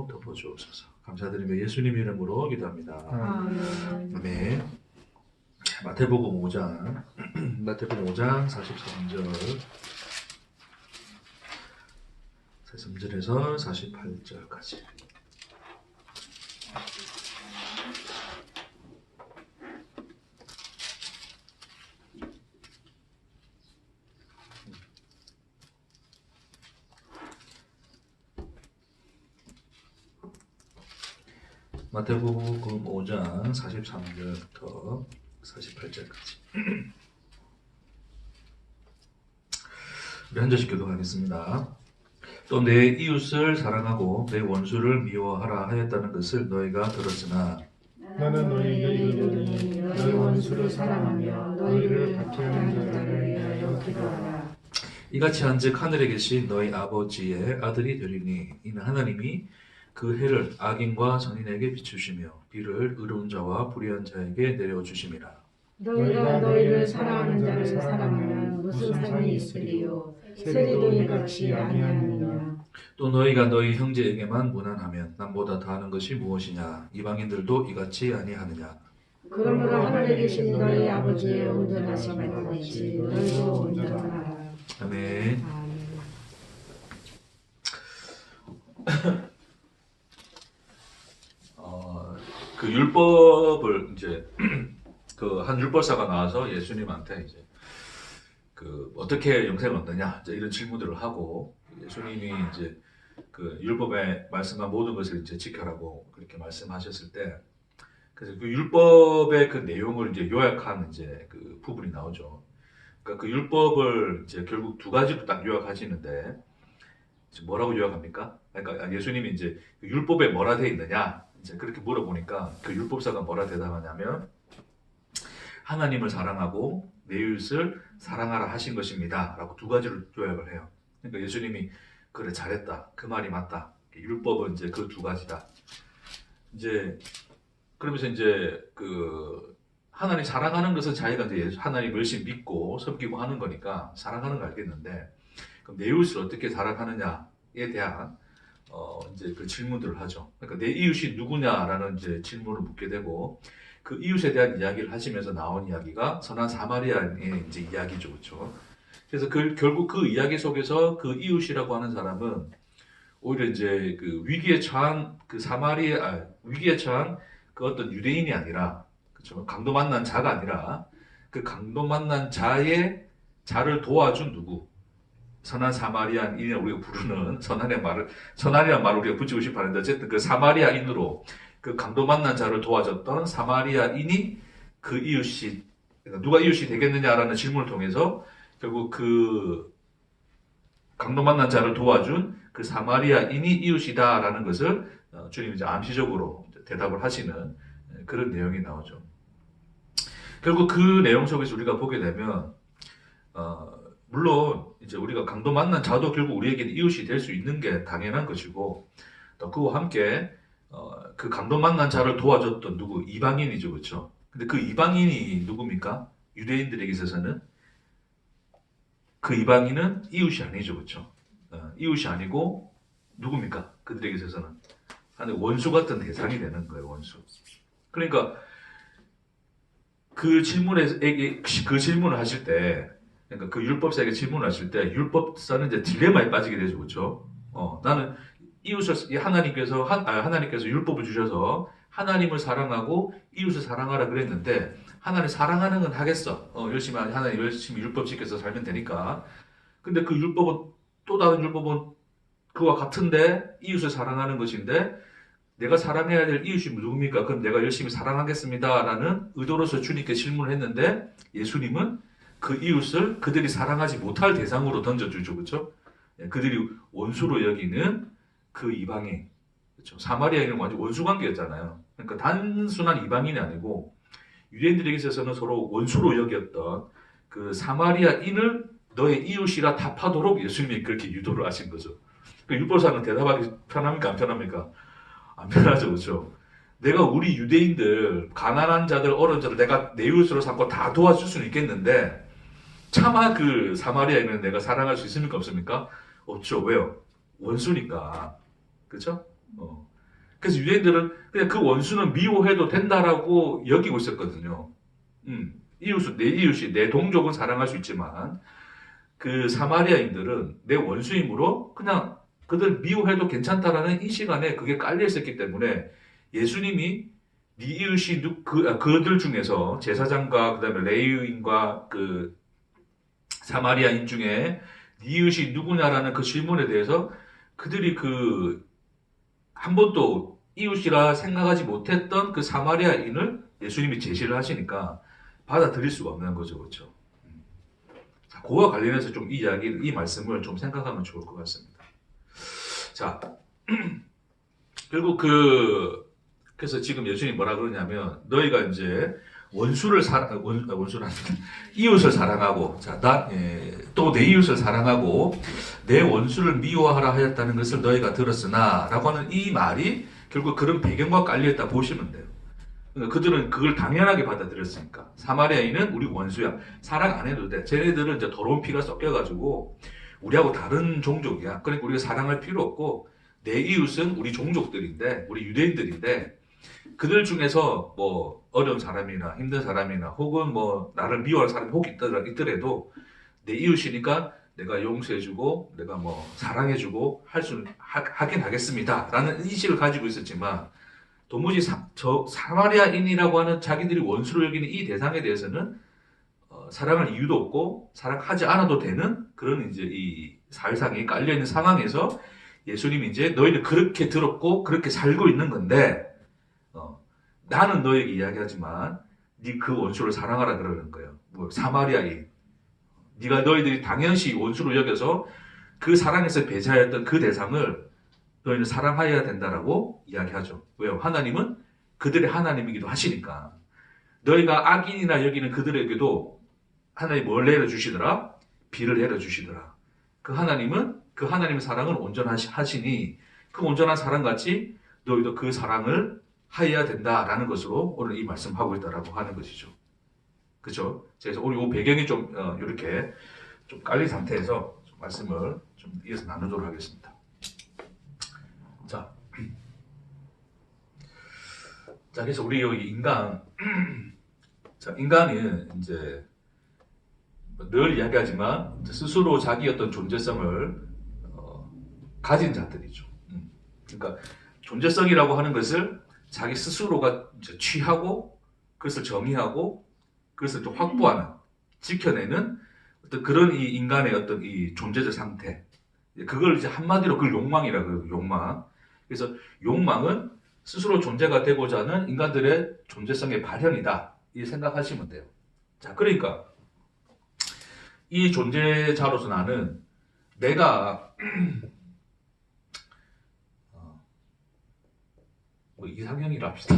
은혜로 덮어주옵소서. 감사드리며 예수님 이름으로 기도합니다. 아멘. 마태복음 5장 마태복음 5장 43절에서 48절까지. 마태복음 5장 43절부터 48절까지. 우리 한 절씩 교독하겠습니다. 또 내 이웃을 사랑하고 내 원수를 미워하라 하였다는 것을 너희가 들었으나 나는 너희에게 이르노니 너희 원수를 사랑하며 너희를 박해하는 자를 위하여 기도하라. 이같이 한즉 하늘에 계신 너희 아버지의 아들이 되리니 이는 하나님이 그 해를 악인과 선인에게 비추시며 비를 의로운 자와 불의한 자에게 내려 주심이라. 너희가 너희를 사랑하는 자를 사랑하면 무슨 상이 있으리요? 세리도 이같이 아니하느냐? 또 너희가 너희 형제에게만 무난하면 남보다 다하는 것이 무엇이냐? 이방인들도 이같이 아니하느냐? 그러므로 하늘에 계신 너희 아버지의 온전하심을 보이지 너희도 온전하라. 아멘. 그 율법을 이제 그 한 율법사가 나와서 예수님한테 이제 그 어떻게 영생을 얻느냐 이제 이런 질문들을 하고 예수님이 이제 그 율법에 말씀한 모든 것을 이제 지켜라고 그렇게 말씀하셨을 때 그래서 그 율법의 그 내용을 이제 요약한 이제 그 부분이 나오죠. 그러니까 그 율법을 이제 결국 두 가지로 딱 요약하시는데 뭐라고 요약합니까? 그러니까 예수님이 이제 그 율법에 뭐라 돼 있느냐 이제 그렇게 물어보니까 그 율법사가 뭐라 대답하냐면 하나님을 사랑하고 내 이웃을 사랑하라 하신 것입니다 라고 두 가지로 요약을 해요. 그러니까 예수님이 그래 잘했다 그 말이 맞다 율법은 이제 그 두 가지다. 이제 그러면서 이제 그 하나님 사랑하는 것은 자기가 이제 하나님을 열심히 믿고 섬기고 하는 거니까 사랑하는 거 알겠는데 그럼 내 이웃을 어떻게 사랑하느냐에 대한 이제 그 질문들을 하죠. 그러니까 내 이웃이 누구냐라는 이제 질문을 묻게 되고 그 이웃에 대한 이야기를 하시면서 나온 이야기가 선한 사마리아인의 이제 이야기죠, 그렇죠? 그래서 결국 그 이야기 속에서 그 이웃이라고 하는 사람은 오히려 이제 그 위기에 처한 그 위기에 처한 그 어떤 유대인이 아니라, 그렇죠? 강도 만난 자가 아니라 그 강도 만난 자를 도와준 누구? 선한 사마리아인이 우리가 부르는 선한이란 말을 우리가 붙이고 싶어 하는데 어쨌든 그 사마리아인으로 그 강도 만난 자를 도와줬던 사마리아인이 그 이웃이 누가 이웃이 되겠느냐라는 질문을 통해서 결국 그 강도 만난 자를 도와준 그 사마리아인이 이웃이다라는 것을 주님이 이제 암시적으로 대답을 하시는 그런 내용이 나오죠. 결국 그 내용 속에서 우리가 보게 되면 물론 이제 우리가 강도 만난 자도 결국 우리에게는 이웃이 될 수 있는 게 당연한 것이고 또 그와 함께 그 강도 만난 자를 도와줬던 누구? 이방인이죠, 그렇죠? 근데 그 이방인이 누굽니까? 유대인들에게 있어서는 그 이방인은 이웃이 아니죠, 그렇죠? 이웃이 아니고 누굽니까? 그들에게 있어서는 원수 같은 대상이 되는 거예요, 원수. 그러니까 그 질문을 하실 때, 그러니까 그 율법사에게 질문을 하실 때 율법사는 이제 딜레마에 빠지게 되죠, 그렇죠? 나는 이웃을 하나님께서 율법을 주셔서 하나님을 사랑하고 이웃을 사랑하라 그랬는데 하나님 사랑하는 건 하겠어. 하나님 열심히 율법 지켜서 살면 되니까. 근데 그 율법은 또 다른 율법은 그와 같은데 이웃을 사랑하는 것인데 내가 사랑해야 될 이웃이 누굽니까? 그럼 내가 열심히 사랑하겠습니다라는 의도로서 주님께 질문을 했는데 예수님은 그 이웃을 그들이 사랑하지 못할 대상으로 던져주죠, 그렇죠? 그들이 원수로 여기는 그 이방인, 그렇죠? 사마리아인은 완전 원수 관계였잖아요. 그러니까 단순한 이방인이 아니고 유대인들에게 있어서는 서로 원수로 여겼던 그 사마리아인을 너의 이웃이라 답하도록 예수님이 그렇게 유도를 하신 거죠. 그 율법사는 대답하기 편합니까? 안 편합니까? 안 편하죠, 그렇죠? 내가 우리 유대인들, 가난한 자들, 어려운 자들 내가 내 이웃으로 삼고 다 도와줄 수는 있겠는데 차마 그 사마리아인은 내가 사랑할 수 있습니까? 없습니까? 없죠. 왜요? 원수니까. 그렇죠? 그래서 유대인들은 그냥 그 원수는 미워해도 된다라고 여기고 있었거든요. 이웃은 내 이웃이 내 동족은 사랑할 수 있지만 그 사마리아인들은 내 원수이므로 그냥 그들 미워해도 괜찮다라는 이 시간에 그게 깔려 있었기 때문에 예수님이 네 이웃이 그들 중에서 제사장과 그다음에 레위인과 그 사마리아인 중에 네 이웃이 누구냐라는 그 질문에 대해서 그들이 그 한 번도 이웃이라 생각하지 못했던 그 사마리아인을 예수님이 제시를 하시니까 받아들일 수가 없는 거죠, 그렇죠? 자, 그와 관련해서 좀 이 이야기를, 이 말씀을 좀 생각하면 좋을 것 같습니다. 자, 그리고 그래서 지금 예수님이 뭐라 그러냐면, 너희가 이제 이웃을 사랑하고, 자, 또 내 이웃을 사랑하고, 내 원수를 미워하라 하였다는 것을 너희가 들었으나, 라고 하는 이 말이 결국 그런 배경과 깔려있다 보시면 돼요. 그러니까 그들은 그걸 당연하게 받아들였으니까. 사마리아인은 우리 원수야. 사랑 안 해도 돼. 쟤네들은 이제 더러운 피가 섞여가지고, 우리하고 다른 종족이야. 그러니까 우리가 사랑할 필요 없고, 내 이웃은 우리 종족들인데, 우리 유대인들인데, 그들 중에서 뭐 어려운 사람이나 힘든 사람이나 혹은 뭐 나를 미워할 사람이 혹 있더라도 내 이웃이니까 내가 용서해주고 내가 뭐 사랑해주고 하긴 하겠습니다 라는 인식을 가지고 있었지만 도무지 사마리아인이라고 하는 자기들이 원수로 여기는 이 대상에 대해서는 사랑할 이유도 없고 사랑하지 않아도 되는 그런 이제 이 사회상에 깔려있는 상황에서 예수님이 이제 너희는 그렇게 들었고 그렇게 살고 있는 건데 나는 너에게 이야기하지만 네 그 원수를 사랑하라 그러는 거예요. 뭐 사마리아인, 너희들이 당연시 원수로 여겨서 그 사랑에서 배제하였던 그 대상을 너희는 사랑하여야 된다라고 이야기하죠. 왜요? 하나님은 그들의 하나님이기도 하시니까. 너희가 악인이나 여기는 그들에게도 하나님이 뭘 내려주시더라? 비를 내려주시더라. 그 하나님의 사랑은 온전하시니 그 온전한 사랑같이 너희도 그 사랑을 하여야 된다라는 것으로 오늘 이 말씀하고 있다라고 하는 것이죠. 그렇죠? 그래서 오늘 이 배경이 좀 이렇게 좀 깔린 상태에서 좀 말씀을 좀 이어서 나누도록 하겠습니다. 자, 그래서 우리 여기 인간은 이제 늘 이야기하지만 스스로 자기 어떤 존재성을 가진 자들이죠. 그러니까 존재성이라고 하는 것을 자기 스스로가 이제 취하고 그것을 정의하고 그것을 또 확보하는, 지켜내는 어떤 그런 이 인간의 어떤 이 존재적 상태. 그걸 이제 한마디로 그걸 욕망이라고 해요. 욕망. 그래서 욕망은 스스로 존재가 되고자 하는 인간들의 존재성의 발현이다. 이 생각하시면 돼요. 자, 그러니까 이 존재자로서 나는 내가 뭐 이상형이라 합시다.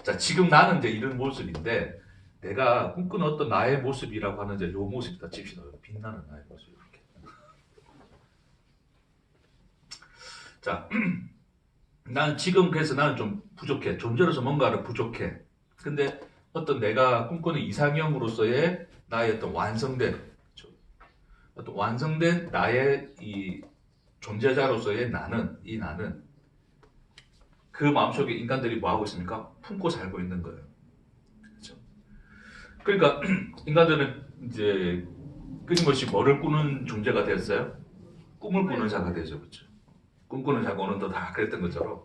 자, 지금 나는 이제 이런 모습인데 내가 꿈꾸는 어떤 나의 모습이라고 하는 이제 요 모습이다 칩시다. 빛나는 나의 모습 이렇게. 자, 그래서 나는 좀 부족해. 존재로서 뭔가를 부족해. 근데 어떤 내가 꿈꾸는 이상형으로서의 나의 어떤 완성된 나의 이 존재자로서의 나는 그 마음속에 인간들이 뭐 하고 있습니까? 품고 살고 있는 거예요. 그렇죠? 그러니까 인간들은 이제 끊임없이 뭐를 꾸는 존재가 되었어요? 꿈을 꾸는 자가 되죠. 그렇죠? 꿈꾸는 자가 오늘도 다 그랬던 것처럼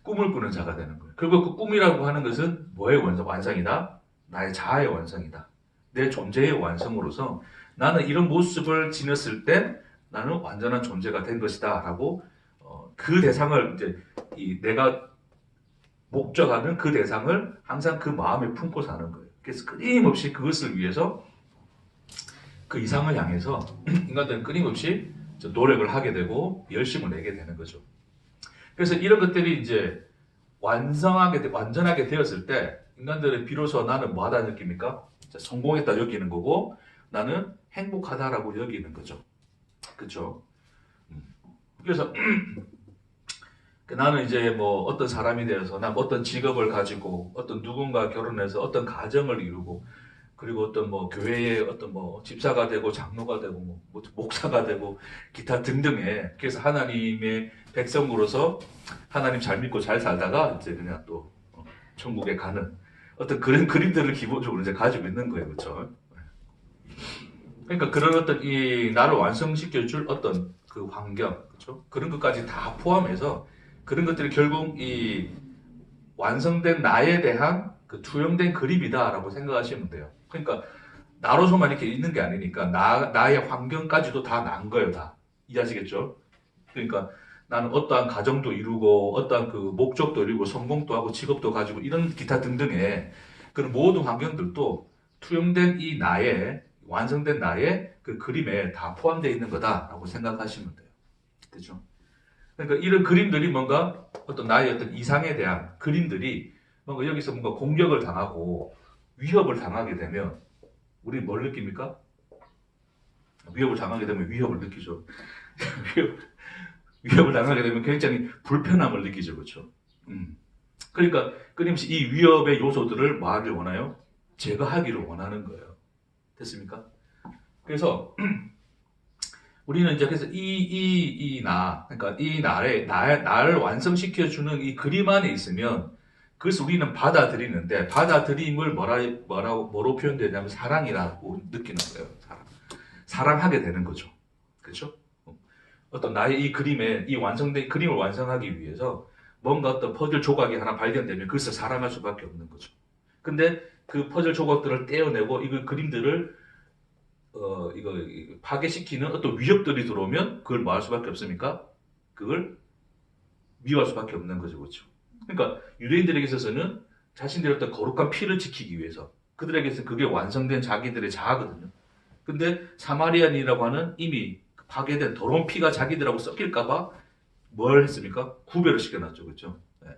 꿈을 꾸는 자가 되는 거예요. 그리고 그 꿈이라고 하는 것은 뭐의 완성이다? 나의 자아의 완성이다. 내 존재의 완성으로서 나는 이런 모습을 지녔을 때 나는 완전한 존재가 된 것이다 라고 그 대상을 이제 내가 목적하는 그 대상을 항상 그 마음에 품고 사는 거예요. 그래서 끊임없이 그것을 위해서 그 이상을 향해서 인간들은 끊임없이 노력을 하게 되고 열심을 내게 되는 거죠. 그래서 이런 것들이 이제 완전하게 되었을 때 인간들은 비로소 나는 뭐하다 느낍니까? 성공했다 여기는 거고 나는 행복하다라고 여기는 거죠. 그렇죠? 그래서 나는 이제 뭐 어떤 사람이 되어서 나 어떤 직업을 가지고 어떤 누군가 결혼해서 어떤 가정을 이루고 그리고 어떤 뭐 교회의 어떤 뭐 집사가 되고 장로가 되고 뭐 목사가 되고 기타 등등의 그래서 하나님의 백성으로서 하나님 잘 믿고 잘 살다가 이제 그냥 또 천국에 가는 어떤 그런 그림들을 기본적으로 이제 가지고 있는 거예요, 그렇죠? 그러니까 그런 어떤 이 나를 완성시켜줄 어떤 그 환경, 그렇죠? 그런 것까지 다 포함해서 그런 것들이 결국 이 완성된 나에 대한 그 투영된 그림이다라고 생각하시면 돼요. 그러니까 나로서만 이렇게 있는 게 아니니까 나의 환경까지도 다 난 거예요, 다. 이해하시겠죠? 그러니까 나는 어떠한 가정도 이루고 어떠한 그 목적도 이루고 성공도 하고 직업도 가지고 이런 기타 등등의 그런 모든 환경들도 투영된 이 나의 완성된 나의 그 그림에 다 포함되어 있는 거다라고 생각하시면 돼요. 그렇죠? 그러니까 이런 그림들이 뭔가 어떤 나의 어떤 이상에 대한 그림들이 뭔가 여기서 뭔가 공격을 당하고 위협을 당하게 되면 우리 뭘 느낍니까? 위협을 당하게 되면 위협을 느끼죠. 위협을 당하게 되면 굉장히 불편함을 느끼죠. 그렇죠? 그러니까 끊임없이 이 위협의 요소들을 뭐 하길 원해요? 제거하기를 원하는 거예요. 됐습니까? 그래서 우리는 이제 그래서 그러니까 이 나를 완성시켜주는 이 그림 안에 있으면 그래서 우리는 받아들이는데 받아들임을 뭐로 표현되냐면 사랑이라고 느끼는 거예요. 사랑하게 되는 거죠. 그렇죠? 어떤 나의 이 그림에 이 완성된 그림을 완성하기 위해서 뭔가 어떤 퍼즐 조각이 하나 발견되면 그것을 사랑할 수밖에 없는 거죠. 근데 그 퍼즐 조각들을 떼어내고 이 그림들을 이거 파괴시키는 어떤 위협들이 들어오면 그걸 뭐 할 수밖에 없습니까? 그걸 미워할 수밖에 없는 거죠. 그렇죠? 그러니까 유대인들에게 있어서는 자신들의 어떤 거룩한 피를 지키기 위해서 그들에게서 그게 완성된 자기들의 자아거든요. 근데 사마리안이라고 하는 이미 파괴된 더러운 피가 자기들하고 섞일까봐 뭘 했습니까? 구별을 시켜놨죠. 그렇죠? 네.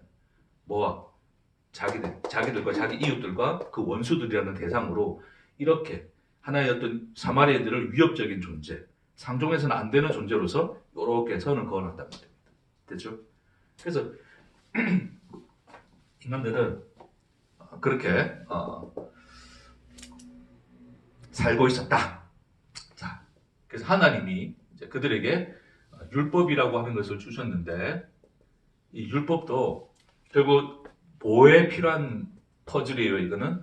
뭐와? 자기들과 자기 이웃들과 그 원수들이라는 대상으로 이렇게 하나의 어떤 사마리아인들을 위협적인 존재, 상종해서는 안 되는 존재로서 이렇게 선을 그어놨단 말입니다. 됐죠? 그래서 인간들은 그렇게 살고 있었다. 자, 그래서 하나님이 이제 그들에게 율법이라고 하는 것을 주셨는데 이 율법도 결국 보호에 필요한 퍼즐이에요. 이거는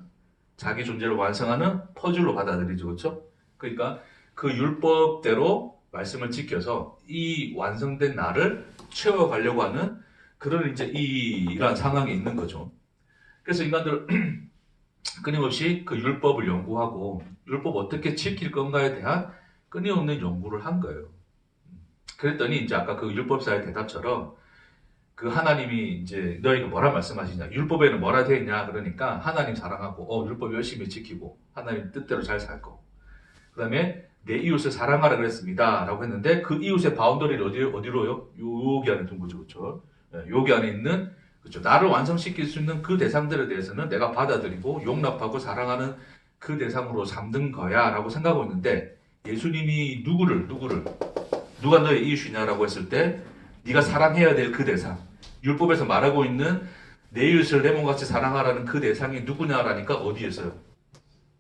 자기 존재를 완성하는 퍼즐로 받아들이죠. 그렇죠? 그러니까 그 율법대로 말씀을 지켜서 이 완성된 나를 채워가려고 하는 그런 이제 이러한 상황이 있는 거죠. 그래서 인간들은 끊임없이 그 율법을 연구하고 율법 어떻게 지킬 건가에 대한 끊임없는 연구를 한 거예요. 그랬더니 이제 아까 그 율법사의 대답처럼 그 하나님이 이제 너희가 뭐라 말씀하시냐, 율법에는 뭐라 되어 있냐, 그러니까 하나님 사랑하고 율법 열심히 지키고 하나님 뜻대로 잘 살 거. 그 다음에 내 이웃을 사랑하라 그랬습니다 라고 했는데 그 이웃의 바운더리를 어디로요? 여기 안에 둔 거죠. 그렇죠? 여기 안에 있는, 그렇죠, 나를 완성시킬 수 있는 그 대상들에 대해서는 내가 받아들이고 용납하고 사랑하는 그 대상으로 삼는 거야 라고 생각하고 있는데 예수님이 누가 너의 이웃이냐라고 했을 때 네가 사랑해야 될 그 대상, 율법에서 말하고 있는 내 이웃을 내 몸같이 사랑하라는 그 대상이 누구냐라니까 어디에서요?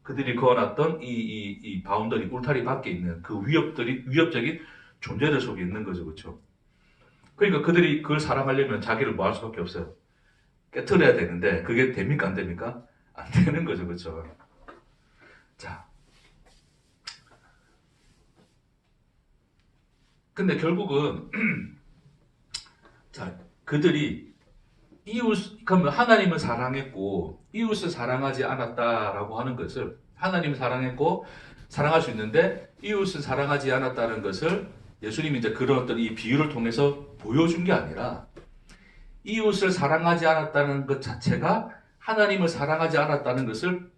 그들이 그어놨던 이 바운더리, 울타리 밖에 있는 그 위협적인 존재들 속에 있는 거죠. 그렇죠? 그러니까 그들이 그걸 사랑하려면 자기를 뭐 할 수밖에 없어요? 깨트려야 되는데 그게 됩니까? 안 됩니까? 안 되는 거죠. 그렇죠? 자, 근데 결국은 자, 그들이 그러면 하나님을 사랑했고 이웃을 사랑하지 않았다라고 하는 것을, 하나님을 사랑했고 사랑할 수 있는데 이웃을 사랑하지 않았다는 것을 예수님이 이제 그런 어떤 이 비유를 통해서 보여준 게 아니라 이웃을 사랑하지 않았다는 것 자체가 하나님을 사랑하지 않았다는 것을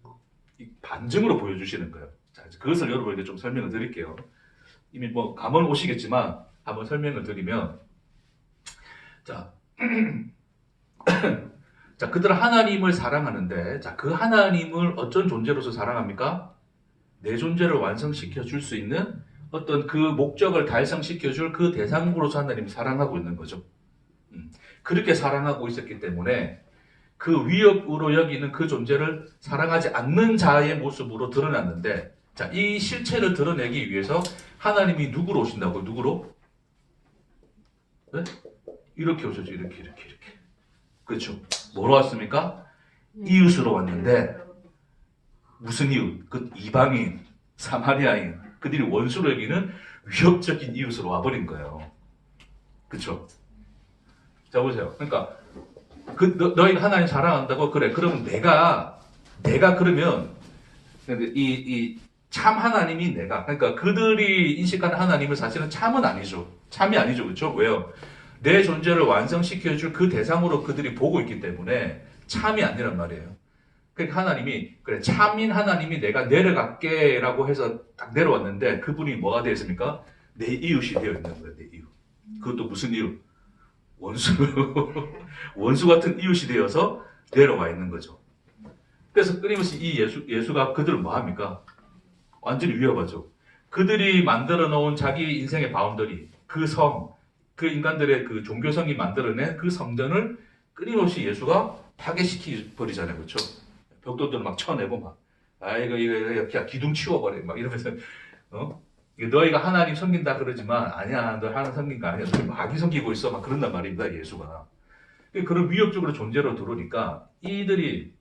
반증으로 보여주시는 거예요. 자, 그것을 여러분에게 좀 설명을 드릴게요. 이미 뭐 감은 오시겠지만 한번 설명을 드리면, 자, 자, 그들은 하나님을 사랑하는데, 자, 그 하나님을 어떤 존재로서 사랑합니까? 내 존재를 완성시켜 줄 수 있는 어떤 그 목적을 달성시켜 줄 그 대상으로서 하나님을 사랑하고 있는 거죠. 그렇게 사랑하고 있었기 때문에 그 위협으로 여기는 그 존재를 사랑하지 않는 자의 모습으로 드러났는데, 자, 이 실체를 드러내기 위해서 하나님이 누구로 오신다고요? 누구로? 네? 이렇게 오셨죠. 이렇게. 그렇죠. 뭐로 왔습니까? 이웃으로 왔는데 무슨 이웃? 그 이방인, 사마리아인, 그들이 원수로 여기는 위협적인 이웃으로 와버린 거예요. 그렇죠? 자 보세요. 그러니까 너희가 하나님 사랑한다고 그래. 그러면 내가 그러면 이 참 하나님이 내가 그러니까 그들이 인식하는 하나님은 사실은 참은 아니죠. 참이 아니죠. 그렇죠? 왜요? 내 존재를 완성시켜줄 그 대상으로 그들이 보고 있기 때문에 참이 아니란 말이에요. 그러니까 하나님이 그래 참인 하나님이 내가 내려갈게라고 해서 딱 내려왔는데 그분이 뭐가 되어 있습니까? 내 이웃이 되어 있는 거예요. 내 이웃. 그것도 무슨 이웃? 원수 같은 이웃이 되어서 내려와 있는 거죠. 그래서 끊임없이 이 예수가 그들을 뭐 합니까? 완전히 위협하죠. 그들이 만들어 놓은 자기 인생의 바운더리, 그 성, 그 인간들의 그 종교성이 만들어낸 그 성전을 끊임없이 예수가 파괴시키 버리잖아요. 그렇죠? 벽돌들 막 쳐내고 막 이거 그냥 기둥 치워버려 막 이러면서 너희가 하나님 섬긴다 그러지만 아니야 너 하나님 섬긴 거 아니야 너 마귀 섬기고 있어 막 그런단 말입니다. 예수가 그런 위협적으로 존재로 들어오니까 이들이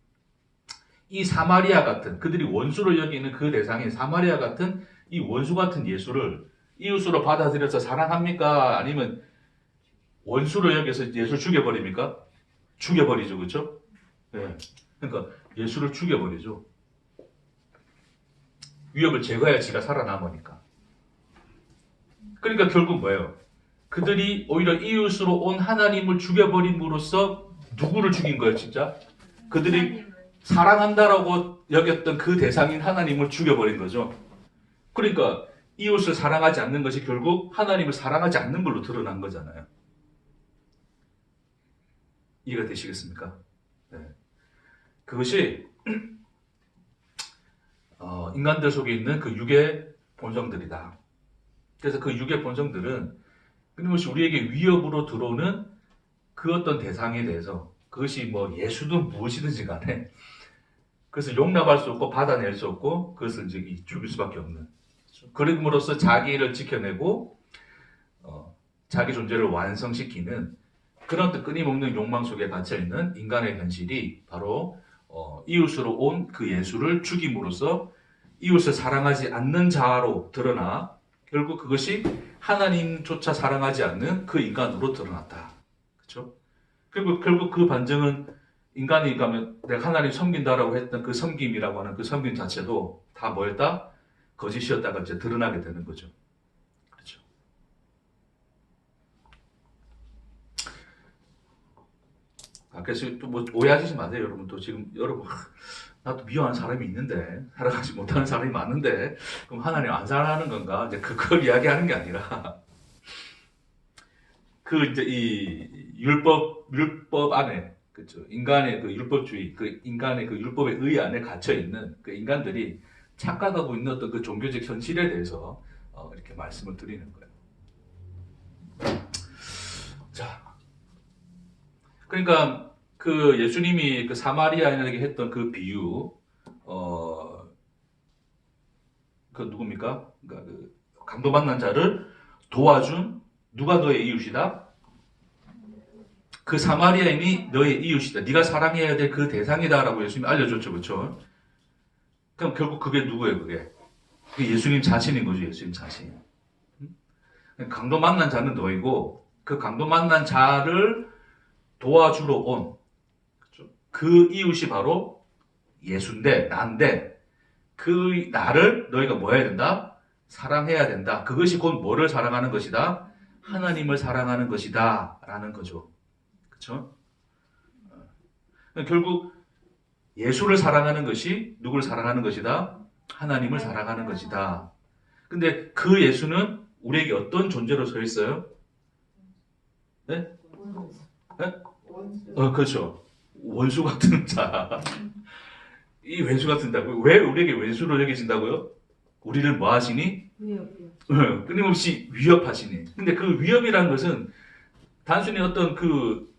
이 사마리아 같은 그들이 원수를 여기는 그 대상인 사마리아 같은 이 원수 같은 예수를 이웃으로 받아들여서 사랑합니까? 아니면 원수로 여기서 예수를 죽여버립니까? 죽여버리죠. 그렇죠? 네. 그러니까 예수를 죽여버리죠. 위협을 제거해야 지가 살아남으니까. 그러니까 결국 뭐예요? 그들이 오히려 이웃으로 온 하나님을 죽여버림으로써 누구를 죽인 거예요, 진짜? 그들이 사랑한다라고 여겼던 그 대상인 하나님을 죽여버린 거죠. 그러니까 이웃을 사랑하지 않는 것이 결국 하나님을 사랑하지 않는 걸로 드러난 거잖아요. 이해가 되시겠습니까? 네. 그것이 인간들 속에 있는 그 육의 본성들이다. 그래서 그 육의 본성들은 끊임없이 우리에게 위협으로 들어오는 그 어떤 대상에 대해서 그것이 뭐 예수든 무엇이든지 간에 그래서 용납할 수 없고 받아낼 수 없고 그것을 이제 죽일 수밖에 없는 그림으로써 자기를 지켜내고 자기 존재를 완성시키는 그런 또 끊임없는 욕망 속에 갇혀있는 인간의 현실이 바로 이웃으로 온 그 예수를 죽임으로써 이웃을 사랑하지 않는 자아로 드러나 결국 그것이 하나님조차 사랑하지 않는 그 인간으로 드러났다. 그렇죠? 결국 그 반증은 인간이 가면 내가 하나님 섬긴다라고 했던 그 섬김이라고 하는 그 섬김 자체도 다 뭐였다? 거짓이었다가 이제 드러나게 되는 거죠. 그렇죠? 그래서 또 뭐 오해하시지 마세요, 여러분. 또 지금 여러분 나도 미워하는 사람이 있는데 살아가지 못하는 사람이 많은데 그럼 하나님 안 사랑하는 건가? 이제 그걸 이야기하는 게 아니라 그 이제 이 율법 안에 그렇죠. 인간의 그 율법주의, 그 인간의 그 율법의 의 안에 갇혀 있는 그 인간들이 착각하고 있는 어떤 그 종교적 현실에 대해서 이렇게 말씀을 드리는 거예요. 자, 그러니까 그 예수님이 그 사마리아인에게 했던 그 비유, 그 누굽니까? 그러니까 그 강도 만난 자를 도와준 누가 너의 이웃이다? 그 사마리아인이 너의 이웃이다. 네가 사랑해야 될 그 대상이다라고 예수님이 알려줬죠. 그렇죠? 그럼 결국 그게 누구예요? 그게 예수님 자신인 거죠. 예수님 자신. 강도 만난 자는 너희고 그 강도 만난 자를 도와주러 온 그 이웃이 바로 예수인데 나인데 그 나를 너희가 뭐 해야 된다? 사랑해야 된다. 그것이 곧 뭐를 사랑하는 것이다? 하나님을 사랑하는 것이다 라는 거죠. 그렇죠? 결국 예수를 사랑하는 것이 누구를 사랑하는 것이다? 하나님을 사랑하는 것이다. 근데 그 예수는 우리에게 어떤 존재로 서 있어요? 네? 네? 그렇죠. 원수 같은 자. 이 원수 같은 자. 왜 우리에게 원수로 여겨진다고요? 우리를 뭐 하시니? 끊임없이 위협하시니. 근데 그 위협이라는 것은 단순히 어떤 그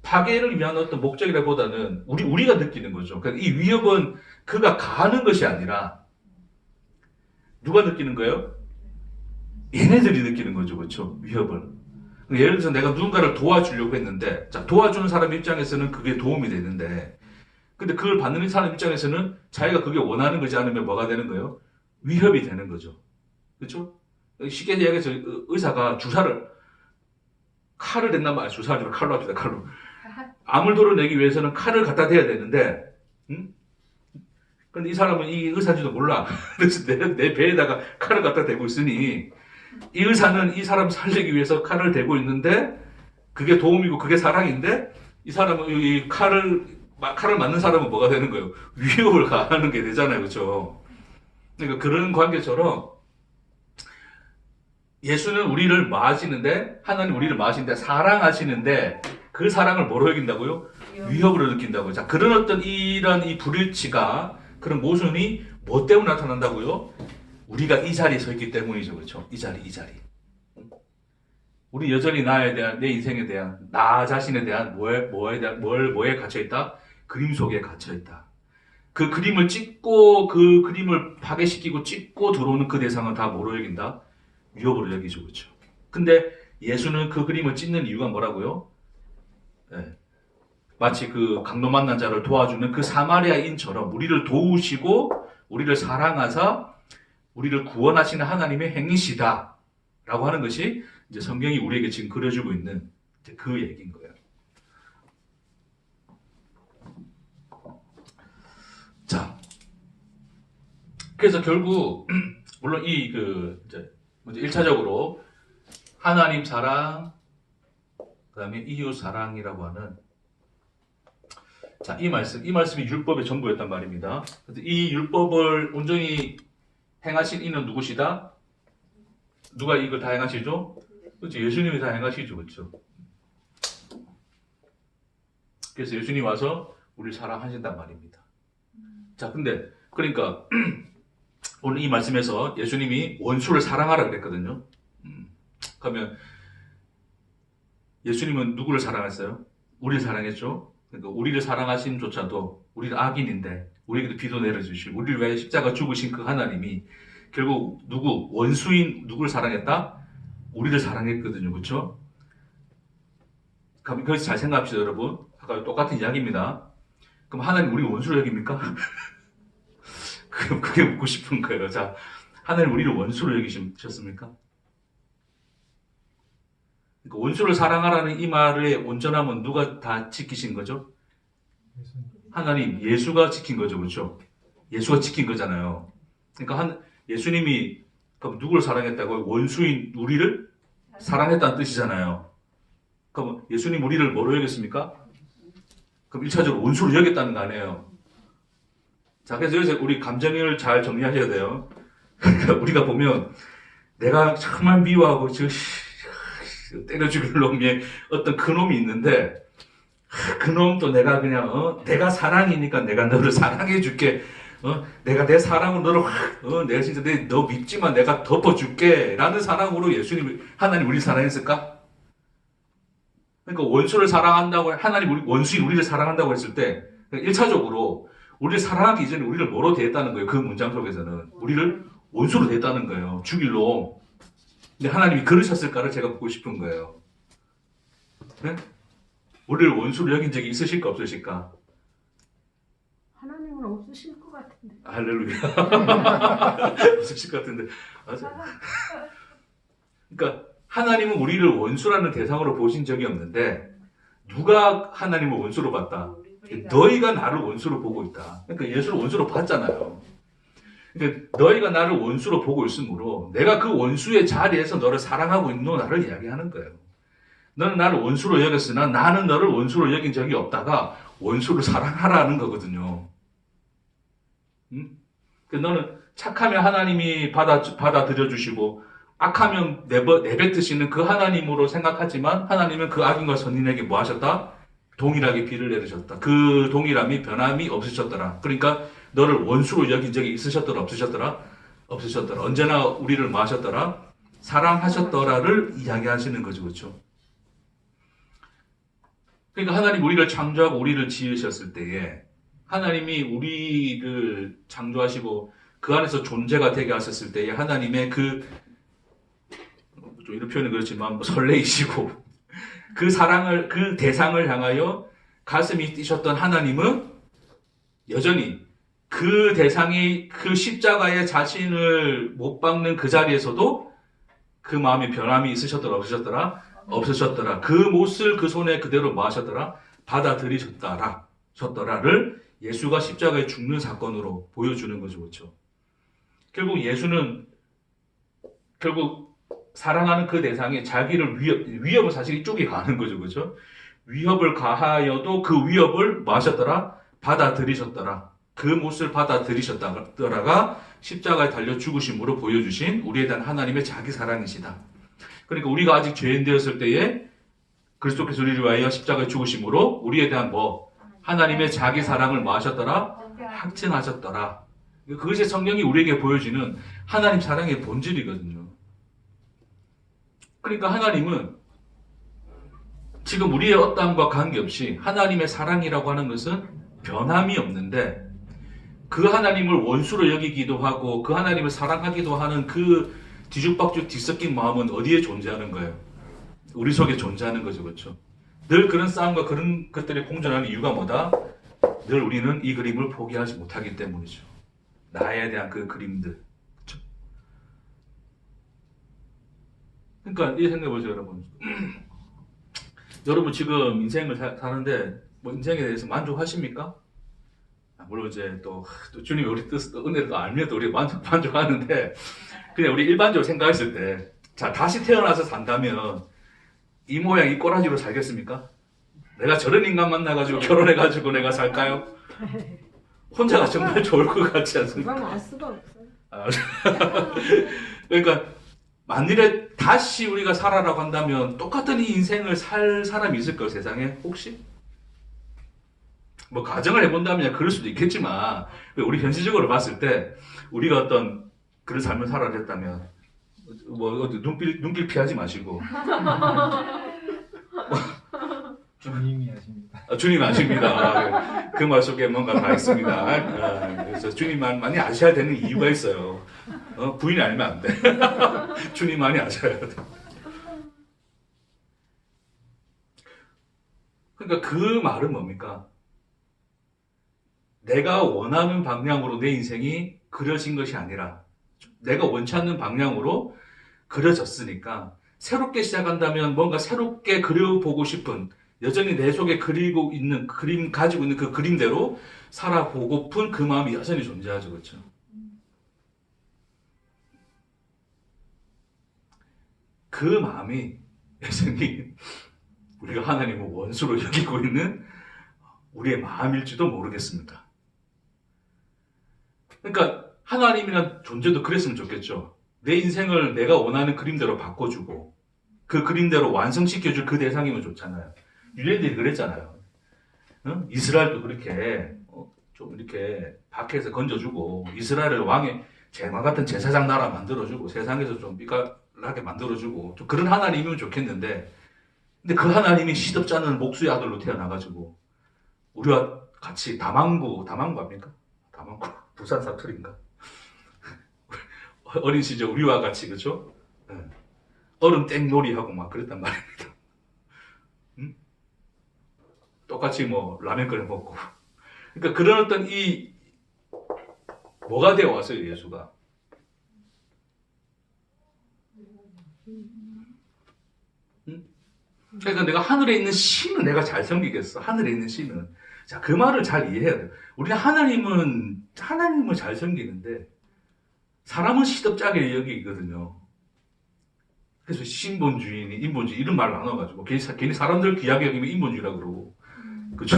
파괴를 위한 어떤 목적이라보다는 우리가 느끼는 거죠. 그러니까 이 위협은 그가 가하는 것이 아니라 누가 느끼는 거예요? 얘네들이 느끼는 거죠. 그렇죠? 위협을. 예를 들어서 내가 누군가를 도와주려고 했는데, 자, 도와주는 사람 입장에서는 그게 도움이 되는데, 근데 그걸 받는 사람 입장에서는 자기가 그게 원하는 거지 않으면 뭐가 되는 거예요? 위협이 되는 거죠. 그렇죠? 쉽게 이야기해서 의사가 칼을 댄단 말이야. 주사를 칼로 합시다, 칼로. 아물도를 내기 위해서는 칼을 갖다 대야 되는데, 응? 근데 이 사람은 이 의사인지도 몰라. 그래서 내 배에다가 칼을 갖다 대고 있으니, 이 의사는 이 사람 살리기 위해서 칼을 대고 있는데, 그게 도움이고 그게 사랑인데, 이 사람은 이 칼을 맞는 사람은 뭐가 되는 거예요? 위협을 가하는 게 되잖아요. 그렇죠? 그러니까 그런 관계처럼, 예수는 우리를 마시는데, 하나님 우리를 마시는데, 사랑하시는데, 그 사랑을 뭐로 여긴다고요? 위협으로 느낀다고요. 자, 그런 어떤 이런 이 불일치가, 그런 모순이 뭐 때문에 나타난다고요? 우리가 이 자리에 서 있기 때문이죠. 그렇죠? 이 자리. 우리 여전히 나에 대한, 내 인생에 대한, 나 자신에 대한 뭐에 갇혀있다? 그림 속에 갇혀있다. 그 그림을 찍고, 그 그림을 파괴시키고 찍고 들어오는 그 대상은 다 뭐로 여긴다? 위협으로 여기죠. 그렇죠? 근데 예수는 그 그림을 찍는 이유가 뭐라고요? 네. 마치 그 강도 만난 자를 도와주는 그 사마리아인처럼 우리를 도우시고 우리를 사랑하사 우리를 구원하시는 하나님의 행위시다 라고 하는 것이 이제 성경이 우리에게 지금 그려주고 있는 이제 그 얘기인 거예요. 자, 그래서 결국 물론 이제 먼저 1차적으로 하나님 사랑, 그 다음에 이웃 사랑이라고 하는, 자, 이 말씀이 율법의 전부였단 말입니다. 이 율법을 온전히 행하신 이는 누구시다? 누가 이걸 다 행하시죠? 그렇죠. 예수님이 다 행하시죠. 그렇죠. 그래서 예수님이 와서 우리를 사랑하신단 말입니다. 자, 근데, 그러니까, 오늘 이 말씀에서 예수님이 원수를 사랑하라 그랬거든요. 그러면 예수님은 누구를 사랑했어요? 우리를 사랑했죠. 그러니까 우리를 사랑하심조차도 우리는 악인인데 우리에게도 비도 내려주시고 우리를 위해 십자가 죽으신 그 하나님이 결국 원수인 누구를 사랑했다? 우리를 사랑했거든요. 그렇죠? 그럼 거기서 잘 생각합시다, 여러분. 아까 똑같은 이야기입니다. 그럼 하나님 우리 원수를 여깁니까? 그게 묻고 싶은 거예요. 자, 하나님 우리를 원수로 여기셨습니까? 그러니까 원수를 사랑하라는 이 말의 온전함은 누가 다 지키신 거죠? 하나님, 예수가 지킨 거죠. 그렇죠? 예수가 지킨 거잖아요. 그러니까 예수님이 그럼 누구를 사랑했다고요? 원수인 우리를 사랑했다는 뜻이잖아요. 그럼 예수님 우리를 뭐로 여겼습니까? 그럼 1차적으로 원수로 여겼다는 거 아니에요? 자, 그래서 여기서 우리 감정을 잘 정리하셔야 돼요. 우리가 보면 내가 정말 미워하고 때려 죽일 놈의 어떤 그 놈이 있는데 그 놈도 내가 그냥 내가 사랑이니까 내가 너를 사랑해 줄게. 내가 내 사랑으로 너를 내가 진짜 너 믿지만 내가 덮어줄게 라는 사랑으로 하나님 우리 사랑했을까? 그러니까 원수를 사랑한다고 하나님 원수인 우리를 사랑한다고 했을 때 1차적으로 우리를 사랑하기 이전에 우리를 뭐로 대했다는 거예요. 그 문장 속에서는 우리를 원수로 대했다는 거예요. 죽일로. 근데 하나님이 그러셨을까를 제가 묻고 싶은 거예요. 네? 우리를 원수로 여긴 적이 있으실까 없으실까? 하나님은 없으실 것 같은데. 할렐루야. 없으실 것 같은데. 맞아요. 그러니까 하나님은 우리를 원수라는 대상으로 보신 적이 없는데 누가 하나님을 원수로 봤다? 너희가 나를 원수로 보고 있다. 그러니까 예수를 원수로 봤잖아요. 그러니까 너희가 나를 원수로 보고 있으므로 내가 그 원수의 자리에서 너를 사랑하고 있노 나를 이야기하는 거예요. 너는 나를 원수로 여겼으나 나는 너를 원수로 여긴 적이 없다가 원수를 사랑하라는 거거든요. 그러니까 너는 착하면 하나님이 받아들여 주시고 악하면 내뱉으시는 그 하나님으로 생각하지만 하나님은 그 악인과 선인에게 뭐 하셨다? 동일하게 비를 내리셨다. 그 동일함이 변함이 없으셨더라. 그러니까 너를 원수로 여긴 적이 있으셨더라 없으셨더라? 없으셨더라. 언제나 우리를 뭐 하셨더라? 사랑하셨더라를 이야기하시는 거죠. 그렇죠? 그러니까 하나님 우리를 창조하고 우리를 지으셨을 때에 하나님이 우리를 창조하시고 그 안에서 존재가 되게 하셨을 때에 하나님의 그 좀 이런 표현은 그렇지만 뭐 설레이시고 그 사랑을 그 대상을 향하여 가슴이 뛰셨던 하나님은 여전히 그 대상이 그 십자가에 자신을 못 박는 그 자리에서도 그 마음의 변함이 있으셨더라 없으셨더라 없으셨더라 그 못을 그 손에 그대로 뭐 하셨더라 받아들이셨더라를 예수가 십자가에 죽는 사건으로 보여주는 거죠. 그렇죠? 결국 예수는 결국 사랑하는 그 대상이 자기를 위협을 사실 이쪽에 가는 거죠. 그렇죠? 위협을 가하여도 그 위협을 뭐 하셨더라 받아들이셨더라 그 못을 받아들이셨더라가 십자가에 달려 죽으심으로 보여주신 우리에 대한 하나님의 자기 사랑이시다. 그러니까 우리가 아직 죄인 되었을 때에 그리스도께서 우리를 위하여 십자가에 죽으심으로 우리에 대한 뭐 하나님의 자기 사랑을 뭐 하셨더라 확증하셨더라. 그것이 성경이 우리에게 보여주는 하나님 사랑의 본질이거든요. 그러니까 하나님은 지금 우리의 어떠함과 관계없이 하나님의 사랑이라고 하는 것은 변함이 없는데 그 하나님을 원수로 여기기도 하고 그 하나님을 사랑하기도 하는 그 뒤죽박죽 뒤섞인 마음은 어디에 존재하는 거예요? 우리 속에 존재하는 거죠. 그렇죠? 늘 그런 싸움과 그런 것들이 공존하는 이유가 뭐다? 늘 우리는 이 그림을 포기하지 못하기 때문이죠. 나에 대한 그 그림들. 그렇죠? 그러니까 이 생각해 보세요, 여러분. 여러분 지금 인생을 사는데 뭐 인생에 대해서 만족하십니까? 물론 이제 또 주님이 우리 뜻, 은혜를 알면 또 우리 만족하는데 그냥 우리 일반적으로 생각했을 때 자 다시 태어나서 산다면 이 모양 이 꼬라지로 살겠습니까? 내가 저런 인간 만나가지고 결혼해가지고 내가 살까요? 혼자가 정말 좋을 것 같지 않습니까? 그건 알 수가 없어요. 그러니까 만일에 다시 우리가 살아라고 한다면 똑같은 이 인생을 살 사람이 있을까요? 세상에 혹시? 뭐 가정을 해본다면 그럴 수도 있겠지만 우리 현실적으로 봤을 때 우리가 어떤 그런 삶을 살아야 했다면 뭐 눈길 피하지 마시고 주님이 아십니다. 주님 아십니다. 그 말 속에 뭔가 다 있습니다. 그래서 주님만이 아셔야 되는 이유가 있어요. 부인이 알면 안 돼. 주님만이 아셔야 돼. 그러니까 그 말은 뭡니까? 내가 원하는 방향으로 내 인생이 그려진 것이 아니라 내가 원치 않는 방향으로 그려졌으니까 새롭게 시작한다면 뭔가 새롭게 그려보고 싶은 여전히 내 속에 그리고 있는 그림 가지고 있는 그 그림대로 살아보고픈 그 마음이 여전히 존재하죠. 그렇죠? 그 마음이 여전히 우리가 하나님을 원수로 여기고 있는 우리의 마음일지도 모르겠습니다. 그러니까 하나님이란 존재도 그랬으면 좋겠죠. 내 인생을 내가 원하는 그림대로 바꿔주고 그 그림대로 완성시켜줄 그 대상이면 좋잖아요. 유대인들이 그랬잖아요. 이스라엘도 그렇게 좀 이렇게 밖에서 건져주고 이스라엘을 왕의 제만 같은 제사장 나라 만들어주고 세상에서 좀 삐까하게 만들어주고 좀 그런 하나님이면 좋겠는데 근데 그 하나님이 시덥지 않은 목수의 아들로 태어나가지고 우리와 같이 다망구 압니까? 다망구 부산 사투리인가? 어린 시절 우리와 같이 그죠? 얼음 땡놀이하고 막 그랬단 말입니다. 응? 똑같이 뭐 라면 끓여 먹고. 그러니까 그런 어떤 이 뭐가 되어 왔어요 예수가. 응? 그러니까 내가 하늘에 있는 신은 내가 잘 섬기겠어. 하늘에 있는 신은. 자, 그 말을 잘 이해해야 돼요. 우리는 하나님을 잘 섬기는데 사람은 시덥잖게 여기거든요. 그래서 신본주의니 인본주의 이런 말을 나눠가지고 괜히 사람들 귀하게 여기면 인본주의라고 그러고 그죠?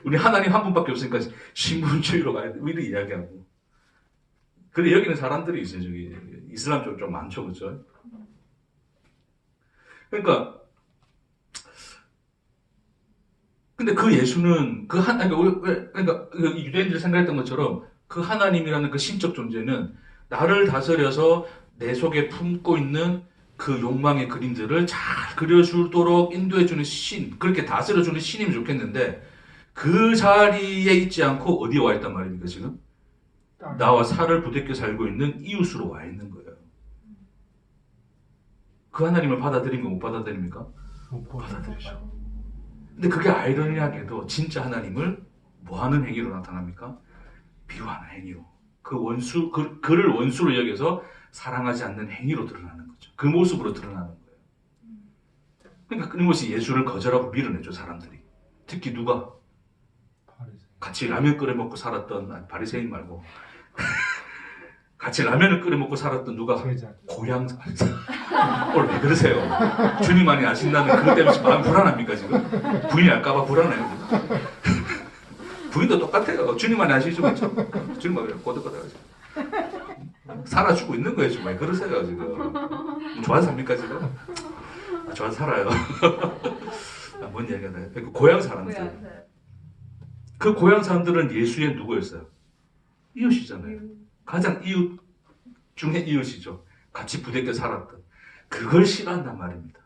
우리 하나님 한 분밖에 없으니까 신본주의로 가야 돼. 이렇게 이야기하고. 근데 여기는 사람들이 있어요. 저기 이슬람 쪽 좀 많죠, 그죠? 그러니까 근데 그 예수는 그러니까 유대인들이 생각했던 것처럼 그 하나님이라는 그 신적 존재는 나를 다스려서 내 속에 품고 있는 그 욕망의 그림들을 잘 그려주도록 인도해주는 신, 그렇게 다스려주는 신이면 좋겠는데 그 자리에 있지 않고 어디에 와 있단 말입니까 지금? 나와 살을 부대껴 살고 있는 이웃으로 와 있는 거예요. 그 하나님을 받아들입니까? 못 받아들입니까? 못 받아들이죠. 근데 그게 아이러니하게도 진짜 하나님을 뭐하는 행위로 나타납니까? 미워하는 행위로. 그를 원수로 여겨서 사랑하지 않는 행위로 드러나는 거죠. 그 모습으로 드러나는 거예요. 그러니까 끊임없이 예수를 거절하고 밀어내죠, 사람들이. 특히 누가? 같이 라면 끓여 먹고 살았던, 아니, 바리새인 말고. 같이 라면을 끓여 먹고 살았던 누가? 제자. 고향. 오늘 왜 그러세요? 주님만이 아신다는 그것 때문에 지금 마음 불안합니까, 지금? 부인이 알까봐 불안해요, 지금. 부인도 똑같아요. 주님만이 아시죠, 그렇죠? 주님만 꼬득꼬득하죠. 살아주고 있는 거예요, 지금. 왜 그러세요, 지금? 좋아서 삽니까, 지금? 아, 좋아서 살아요. 아, 뭔 얘기가 나요? 그 고향 사람들. 그 고향 사람들은 예수의 누구였어요? 이웃이잖아요. 가장 이웃 중에 이웃이죠. 같이 부대껴 살았던. 그걸 싫어한단 말입니다.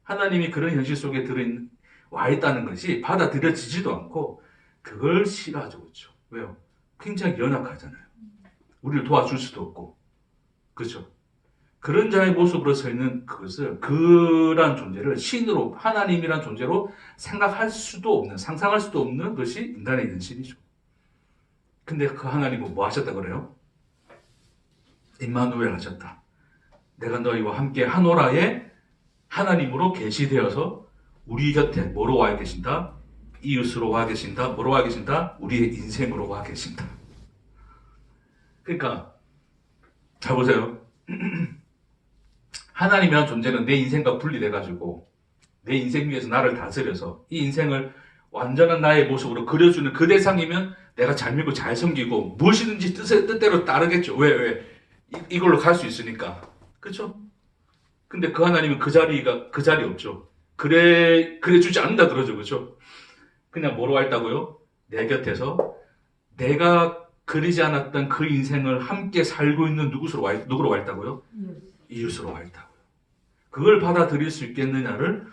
하나님이 그런 현실 속에 와 있다는 것이 받아들여지지도 않고 그걸 싫어하죠. 그렇죠? 왜요? 굉장히 연약하잖아요. 우리를 도와줄 수도 없고. 그렇죠? 그런 자의 모습으로 서 있는 그것을, 그러한 존재를 신으로, 하나님이란 존재로 생각할 수도 없는, 상상할 수도 없는 것이 인간의 현실이죠. 근데 그 하나님은 뭐 하셨다 그래요? 임마누엘 하셨다. 내가 너희와 함께 하노라에 하나님으로 계시되어서 우리 곁에 뭐로 와 계신다? 이웃으로 와 계신다. 뭐로 와 계신다? 우리의 인생으로 와 계신다. 그러니까 잘 보세요. 하나님이라는 존재는 내 인생과 분리돼가지고 내 인생 위에서 나를 다스려서 이 인생을 완전한 나의 모습으로 그려주는 그 대상이면 내가 잘 믿고 잘 섬기고 무엇이든지 뜻대로 따르겠죠. 왜? 이걸로 갈 수 있으니까. 그렇죠? 근데 그 하나님은 그 자리 없죠. 그래 주지 않는다 그러죠. 그렇죠? 그냥 뭐로 와 있다고요? 내 곁에서 내가 그리지 않았던 그 인생을 함께 살고 있는 누구로 와 있다고요? 이웃으로 와 있다고요. 그걸 받아들일 수 있겠느냐를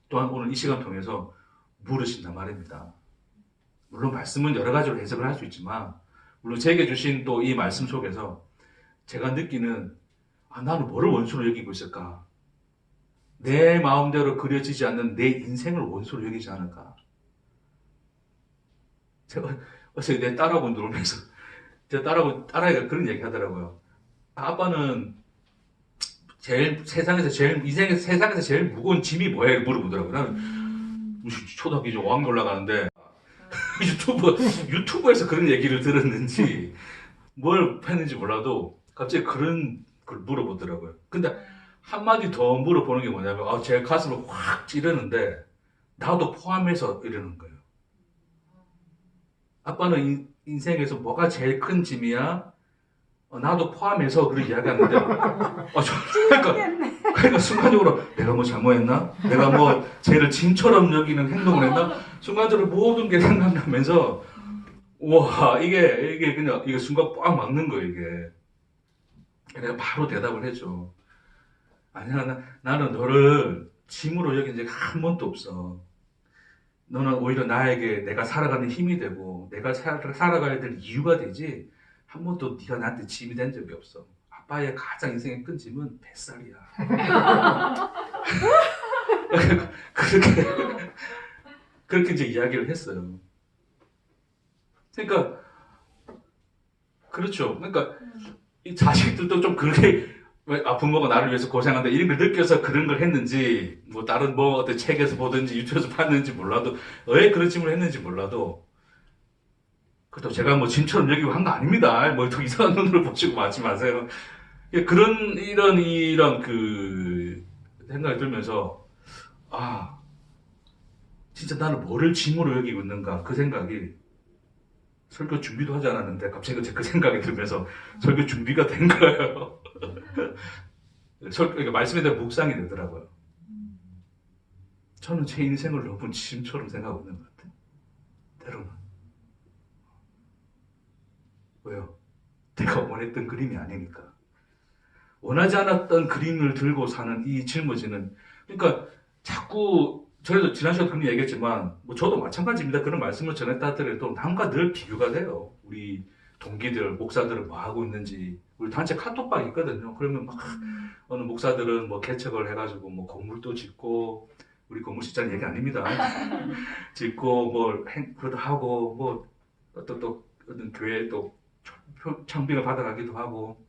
또한 오늘 이 시간 통해서 물으신단 말입니다. 물론 말씀은 여러 가지로 해석을 할 수 있지만 물론 제게 주신 또 이 말씀 속에서 제가 느끼는 나는 뭐를 원수로 여기고 있을까? 내 마음대로 그려지지 않는 내 인생을 원수로 여기지 않을까? 제가 어제 내 딸하고 놀면서 제 딸아이가 그런 얘기 하더라고요. 아빠는 세상에서 제일 무거운 짐이 뭐예요? 물어보더라고요. 나는 초등학교 이제 5학년 올라가는데 유튜브에서 그런 얘기를 들었는지 뭘 했는지 몰라도 갑자기 그런 걸 물어보더라고요. 근데 한마디 더 물어보는 게 뭐냐면 제 가슴을 확 찌르는데 나도 포함해서 이러는 거예요. 아빠는 인생에서 뭐가 제일 큰 짐이야? 나도 포함해서 그렇게 이야기하는데 그러니까 순간적으로 내가 뭐 잘못했나? 내가 뭐 쟤를 짐처럼 여기는 행동을 했나? 순간적으로 모든 게 생각나면서 와 이게 그냥 이게 순간 꽉 막는 거예요. 이게 내가 바로 대답을 해줘. 아니야 나는 너를 짐으로 여긴 적이 한 번도 없어. 너는 오히려 나에게 내가 살아가는 힘이 되고 내가 살아가야 될 이유가 되지 한 번도 네가 나한테 짐이 된 적이 없어. 아빠의 가장 인생의 큰 짐은 뱃살이야. 그렇게 이제 이야기를 했어요. 그러니까 그렇죠. 그러니까 이 자식들도 좀 그렇게 부모가 나를 위해서 고생한다 이런 걸 느껴서 그런 걸 했는지 뭐 다른 뭐 어떤 책에서 보든지 유튜브에서 봤는지 몰라도 왜 그런 질문을 했는지 몰라도 그렇다고 제가 뭐 짐처럼 여기고 한 거 아닙니다. 뭐 더 이상한 눈으로 보시고 맞지 마세요. 이런 그 생각이 들면서 진짜 나는 뭐를 짐으로 여기고 있는가 그 생각이 설교 준비도 하지 않았는데 갑자기 그 생각이 들면서 설교 준비가 된 거예요. 그러니까 말씀에 대한 묵상이 되더라고요. 저는 제 인생을 너무 짐처럼 생각하고 있는 것 같아요. 때로는. 왜요? 내가 원했던 그림이 아니니까. 원하지 않았던 그림을 들고 사는 이 짊어지는 그러니까 자꾸 저희도 지난 시간에 그런 얘기했지만 뭐 저도 마찬가지입니다. 그런 말씀을 전했다 하더라도 남과 늘 비교가 돼요. 우리 동기들, 목사들은 뭐 하고 있는지 우리 단체 카톡방이 있거든요. 그러면 막 어느 목사들은 뭐 개척을 해가지고 뭐 건물도 짓고 우리 건물 짓자는 얘기 아닙니다. 짓고 뭐 그것도 하고 뭐 어떤 교회 또 청빙을 받아가기도 하고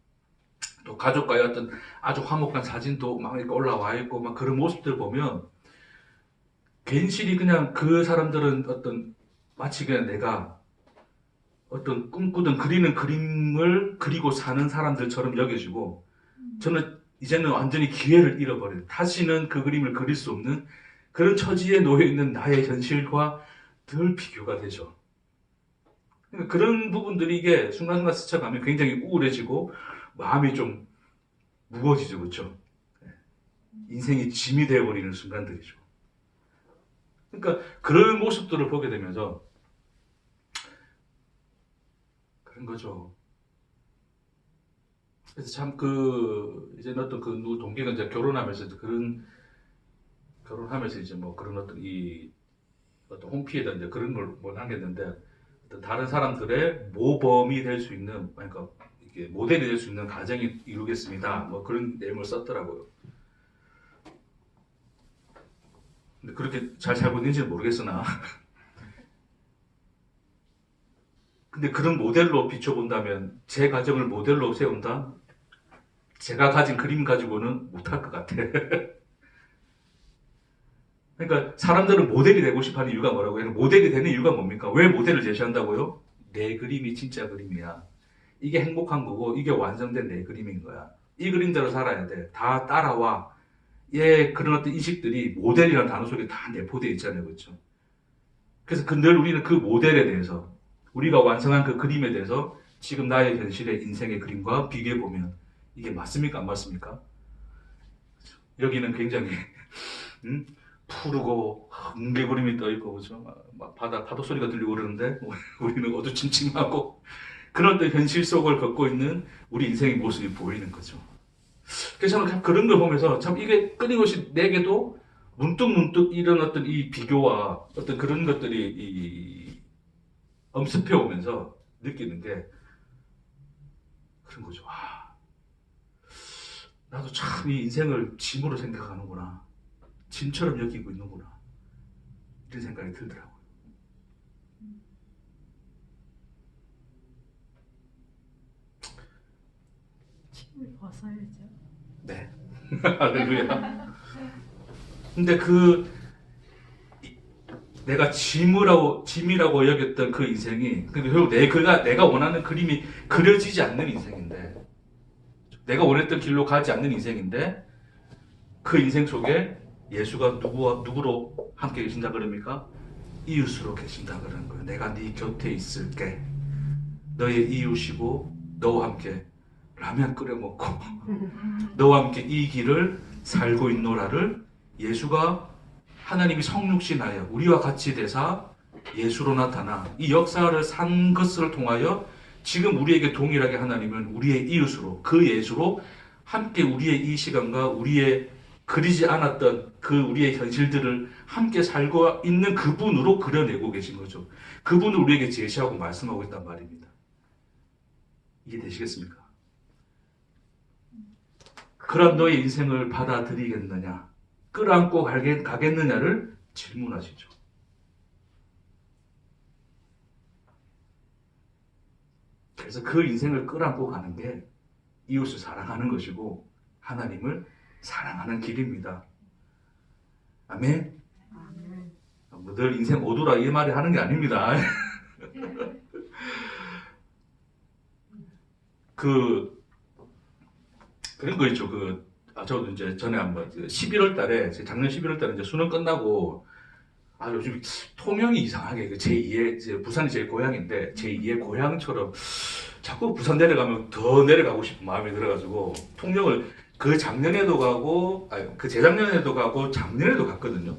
또 가족과의 어떤 아주 화목한 사진도 막 이렇게 올라와 있고 막 그런 모습들 보면 괜시리 그냥 그 사람들은 어떤 마치 그냥 내가 어떤 꿈꾸던 그리는 그림을 그리고 사는 사람들처럼 여겨지고 저는 이제는 완전히 기회를 잃어버려요. 다시는 그 그림을 그릴 수 없는 그런 처지에 놓여 있는 나의 현실과 늘 비교가 되죠. 그러니까 그런 부분들이 이게 순간순간 스쳐가면 굉장히 우울해지고 마음이 좀 무거워지죠. 그렇죠? 인생이 짐이 되어버리는 순간들이죠. 그러니까 그런 모습들을 보게 되면서 그런 거죠. 그래서 참 이제 어떤 그 누구 동기가 이제 결혼하면서 결혼하면서 이제 뭐 그런 어떤 홈피에다 이제 그런 걸 뭐 남겼는데 어떤 다른 사람들의 모범이 될 수 있는, 그러니까 이게 모델이 될 수 있는 가정이 이루겠습니다. 뭐 그런 내용을 썼더라고요. 근데 그렇게 잘 살고 있는지는 모르겠으나 근데 그런 모델로 비춰본다면 제 가정을 모델로 세운다? 제가 가진 그림 가지고는 못할 것 같아. 그러니까 사람들은 모델이 되고 싶어하는 이유가 뭐라고 해요? 모델이 되는 이유가 뭡니까? 왜 모델을 제시한다고요? 내 그림이 진짜 그림이야. 이게 행복한 거고 이게 완성된 내 그림인 거야. 이 그림대로 살아야 돼. 다 따라와. 그런 어떤 인식들이 모델이라는 단어 속에 다 내포되어 있잖아요. 그렇죠? 그래서 늘 우리는 그 모델에 대해서 우리가 완성한 그 그림에 대해서 지금 나의 현실의 인생의 그림과 비교해보면 이게 맞습니까? 안 맞습니까? 여기는 굉장히 푸르고 뭉게구름이 떠있고 그렇죠? 막 파도 소리가 들리고 그러는데 우리는 어두침침하고 그런 어떤 현실 속을 걷고 있는 우리 인생의 모습이 보이는 거죠. 그래서 저는 그런 걸 보면서 참 이게 끊임없이 내게도 문득 이런 어떤 이 비교와 어떤 그런 것들이 엄습해 오면서 느끼는 게 그런 거죠. 나도 참 이 인생을 짐으로 생각하는구나. 짐처럼 여기고 있는구나. 이런 생각이 들더라고요. 짐을 벗어야죠. 네. 할렐루야. 근데 내가 짐이라고 여겼던 그 인생이, 결국 내가 원하는 그림이 그려지지 않는 인생인데, 내가 원했던 길로 가지 않는 인생인데, 그 인생 속에 예수가 누구로 함께 계신다 그럽니까? 이웃으로 계신다 그러는 거예요. 내가 네 곁에 있을게. 너의 이웃이고, 너와 함께 라면 끓여 먹고, 너와 함께 이 길을 살고 있노라를 예수가 하나님이 성육신하여 우리와 같이 되사 예수로 나타나 이 역사를 산 것을 통하여 지금 우리에게 동일하게 하나님은 우리의 이웃으로 그 예수로 함께 우리의 이 시간과 우리의 그리지 않았던 그 우리의 현실들을 함께 살고 있는 그분으로 그려내고 계신 거죠. 그분을 우리에게 제시하고 말씀하고 있단 말입니다. 이해되시겠습니까? 그런 너의 인생을 받아들이겠느냐? 끌어안고 가겠느냐를 질문하시죠. 그래서 그 인생을 끌어안고 가는 게 이웃을 사랑하는 것이고 하나님을 사랑하는 길입니다. 아멘? 늘 인생 어두라 이 말을 하는 게 아닙니다. 그런 거 있죠. 저도 이제 전에 한번 11월 달에, 작년 11월 달에 이제 수능 끝나고, 요즘 통영이 이상하게 제2의, 이제 부산이 제 고향인데, 제2의 고향처럼 자꾸 부산 내려가면 더 내려가고 싶은 마음이 들어가지고, 통영을 그 작년에도 가고, 그 재작년에도 가고, 작년에도 갔거든요.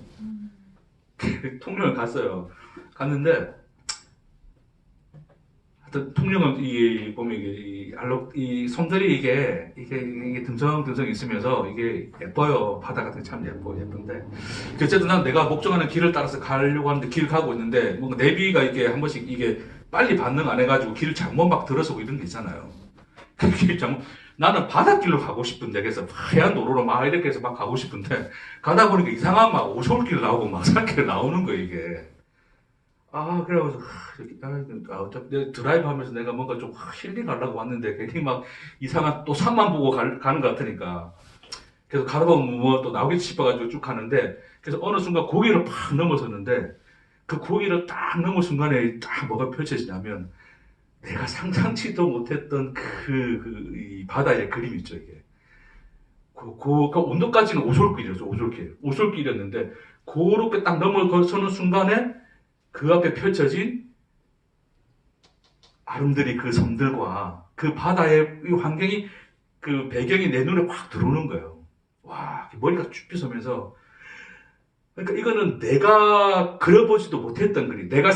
통영을 갔어요. 갔는데, 통영은 보면 이 섬들이 이게 듬성듬성 있으면서 이게 예뻐요. 바다 같은 게 참 예쁜데. 어쨌든 난 내가 목적하는 길을 따라서 가려고 하는데 길 가고 있는데 뭔가 내비가 이게 한 번씩 이게 빨리 반응 안 해가지고 길 잘못 막 들어서고 이런 게 있잖아요. 그 길 잘못, 나는 바닷길로 가고 싶은데, 그래서 하얀 도로로 막 이렇게 해서 막 가고 싶은데, 가다 보니까 이상한 막 오솔길 나오고 막 산길 나오는 거예요, 이게. 아, 그래가지고, 어차피 내가 드라이브 하면서 내가 뭔가 좀 힐링하려고 왔는데, 괜히 막 이상한 또 산만 보고 가는 것 같으니까. 그래서 가다 보면 뭐 또 나오겠지 싶어가지고 쭉 가는데, 그래서 어느 순간 고개를 팍 넘어섰는데, 그 고개를 딱 넘은 순간에 딱 뭐가 펼쳐지냐면, 내가 상상치도 못했던 이 바다의 그림 있죠, 이게. 그 온도까지는 오솔길이었죠, 오솔길. 오솔길이었는데, 그렇게 딱 넘어서는 순간에 그 앞에 펼쳐진 아름드리 그 섬들과 그 바다의 이 환경이, 그 배경이 내 눈에 확 들어오는 거예요. 와, 머리가 쭉 빗으면서. 그러니까 이거는 내가 그려보지도 못했던 그림. 내가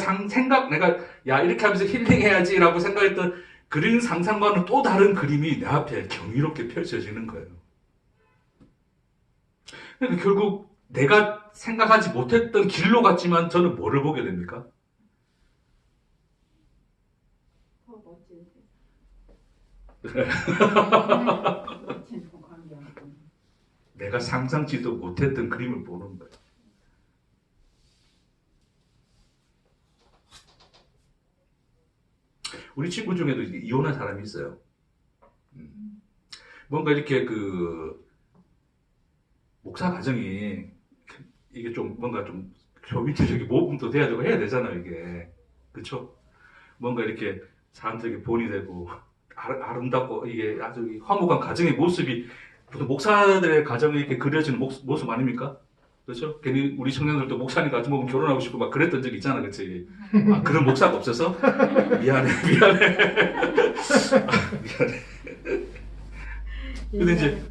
내가, 야, 이렇게 하면서 힐링해야지라고 생각했던 그린 상상과는 또 다른 그림이 내 앞에 경이롭게 펼쳐지는 거예요. 그러니까 결국 내가 생각하지 못했던 길로 갔지만 저는 뭐를 보게 됩니까? 내가 상상치도 못했던 그림을 보는 거예요. 우리 친구 중에도 이혼한 사람이 있어요. 뭔가 이렇게 목사 가정이 이게 좀 뭔가 좀 교민들에게 모범도 돼야 되고 해야 되잖아요, 이게. 그쵸? 뭔가 이렇게 사람들에게 본이 되고 아름답고 이게 아주 화목한 가정의 모습이 보통 목사들의 가정에 이렇게 그려지는 모습 아닙니까? 그렇죠? 괜히 우리 청년들도 목사님 같은 보면 결혼하고 싶고 막 그랬던 적이 있잖아, 그치? 아, 그런 목사가 없어서? 미안해. 근데 이제,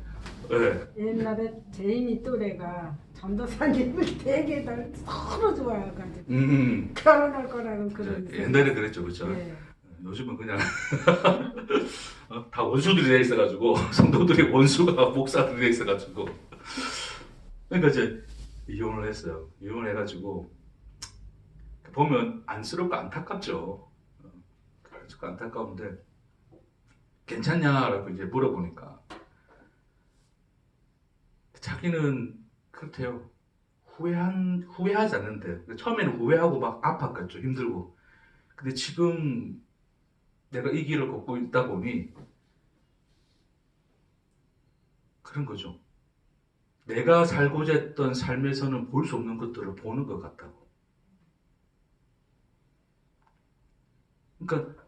네. 옛날에 제인이 또래가 전도사님을 되게 날 서로 좋아해가지고 결혼할 거라는 그런 옛날에 그랬죠, 그렇죠? 네. 요즘은 그냥 다 원수들이 돼 있어가지고 성도들이 원수가 목사들이 돼 있어가지고 그러니까 이제 이혼을 했어요. 이혼을 해가지고 보면 안쓰럽고 안타깝죠. 안쓰럽고 안타까운데 괜찮냐라고 이제 물어보니까 자기는 그렇대요. 후회하지 않는데 처음에는 후회하고 막 아팠겠죠. 힘들고. 근데 지금 내가 이 길을 걷고 있다 보니 그런 거죠. 내가 살고자 했던 삶에서는 볼 수 없는 것들을 보는 것 같다고. 그러니까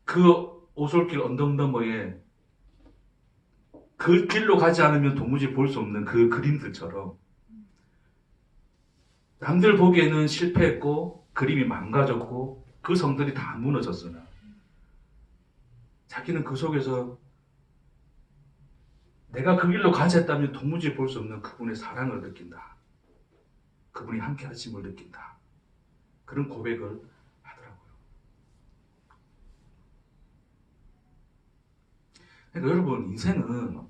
그 오솔길 언덕 너머에 그 길로 가지 않으면 도무지 볼 수 없는 그 그림들처럼 남들 보기에는 실패했고 그림이 망가졌고 그 성들이 다 무너졌으나 자기는 그 속에서 내가 그 길로 가지 않았다면 도무지 볼 수 없는 그분의 사랑을 느낀다. 그분이 함께 하심을 느낀다. 그런 고백을 하더라고요. 그러니까 여러분, 인생은